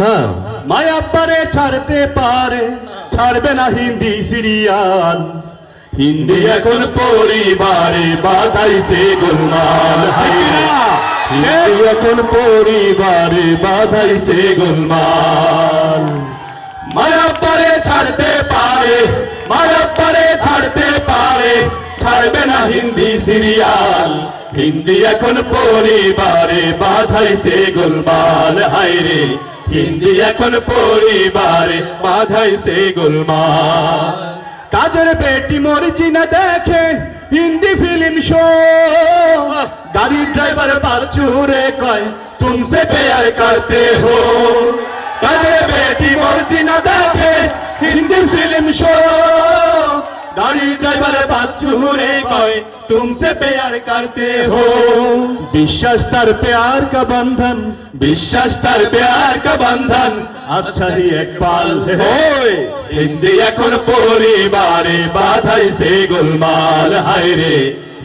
হ্যাঁ, মায়া পারে ছাড়তে পারে, ছাড়বে না হিন্দি সিরিয়াল। হিন্দি এখন পরিবারে বাধাইছে গোলমাল। হিন্দি এখন পরিবারে বাধাইছে গোলমাল। মায়া পারে ছাড়তে পারে, মায়া পারে ছাড়তে পারে, ছাড়বে না হিন্দি সিরিয়াল। হিন্দি এখন পরিবারে বাধাইছে গোলমাল। হায়রে হিন্দি এখন পরিবারে বাধাইছে গোলমাল। কাজের বেটি মর্জি না দেখে হিন্দি ফিল্ম শো, গাড়ি ড্রাইভার বাচ্চুরে কয় তুমসে প্यार करते हो। কাজের বেটি মর্জি না দেখে হিন্দি ফিল্ম শো, গাড়ি ড্রাইভার বাচ্চুরে কয় तुमसे प्यार करते हो। विश्वास तार प्यार का बंधन, विश्वास तार प्यार का बंधन, अच्छा ही एक पाल है। हिंदी এখন পরিবারে বাধাইছে গোলমাল। হায় রে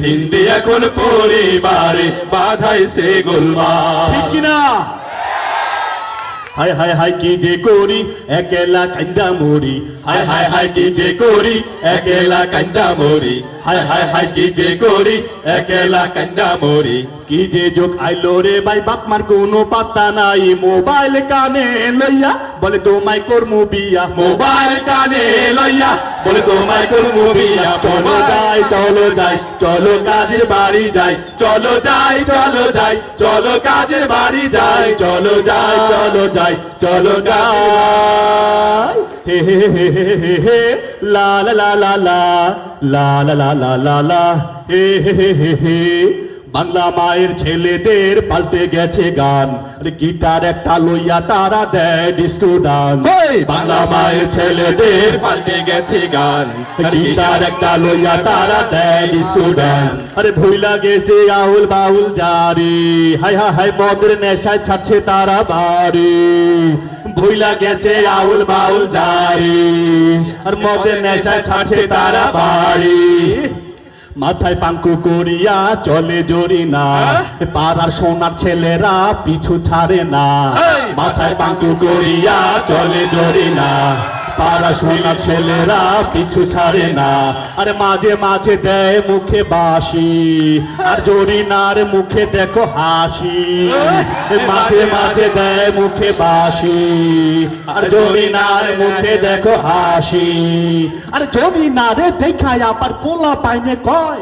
হিন্দি এখন পরিবারে বাধাইছে গোলমাল। ঠিক কি না? হায় হায় হায় কি যে করি একলা কান্দা মরি। হায় হায় হায় কি যে করি একলা কান্দা মরি। হায় হায় হায় কি যে করি একলা কান্দা মরি। কি যে যোগ আইলো রে ভাই, বাপ মার কোনো পাত্তা নাই। মোবাইল কানে লইয়া বলে তোমায় করমু বিয়া। মোবাইল কানে লইয়া বলে তোমায় করমু বিয়া। চলো যাই চলো যাই, চলো কাজের বাড়ি যাই। চলো যাই চলো যাই, চলো কাজের বাড়ি যাই। চলো যাই চলো যাই, চলো যাই। হে হে হে হে হে লা লা লা লা লা লা লা লা লা লা লা হে হে হে হে। বাংলা মায়ের ছেলেদের পাল্টে গেছে গান, গিটার একটা লইয়া তারা দেয় ডিস্কো ডান্স। বাংলা মায়ের ছেলেদের পাল্টে গেছে গান, গিটার একটা লইয়া তারা দেয় ডিস্কো ডান্স। আরে ভুইলা গেছে আউল বাউল জারি, হায় হায় হায় মদের নেশায় ছাড়ছে তারা বাড়ি। ভুইলা গেছে আউল বাউল জারি, আর মদের নেশায় ছাড়ছে তারা বাড়ি। মাথায় পাঙ্কু করিয়া চলে জরি না, পাড়ার সোনার ছেলেরা পিছু ছাড়ে না। মাথায় পাঙ্কু করিয়া চলে জরি না, পাড়া সোনার ছেলেরা পিছু ছাড়ে না। আরে মাঝে মাঝে দেয় মুখে বাসি, আর জরিনার মুখে দেখো হাসি। মাঝে মাঝে দেয় মুখে বাসি, আর জরিনার মুখে দেখো হাসি। আর জরিনারে দেখায় আবার পোলা পাইনে কয়,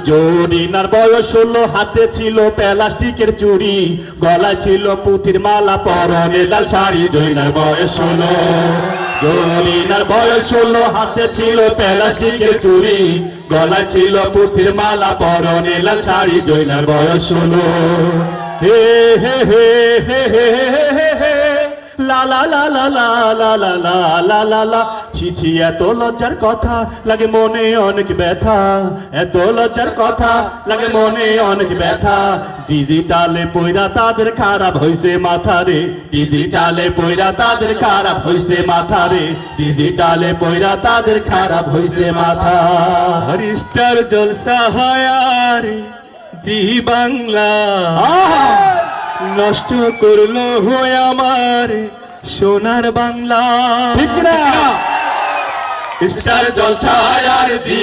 জরিনার বয়স হলো, হাতে ছিল প্লাস্টিকের চুড়ি, গলায় ছিল পুঁতির মালা, পরনে লাল শাড়ি। জরিনার বয়স হলো, জরিনার বয়স হলো, হাতে ছিল প্লাস্টিকের চুড়ি, গলায় ছিল পুঁতির মালা, পরনে লাল শাড়ি। জরিনার বয়স হলো। হে হে হে হে হে হে হে লা লা লা লা লা লা লা লা লা লা লা। ছি ছি এত লজ্জার কথা লাগে মনে অনেক ব্যথা, এত লজ্জার কথা লাগে মনে অনেক ব্যথা। ডিজিটালে পয়রা তাদের খারাপ হইছে মাথা রে, ডিজিটালে পয়রা তাদের খারাপ হইছে মাথা রে, ডিজিটালে পয়রা তাদের খারাপ হইছে মাথা। আর স্টার জলসা হয় আর জি বাংলা, নষ্ট করলো হয় আমার সোনার বাংলা। ঠিক না? স্টার জলসায় আর জি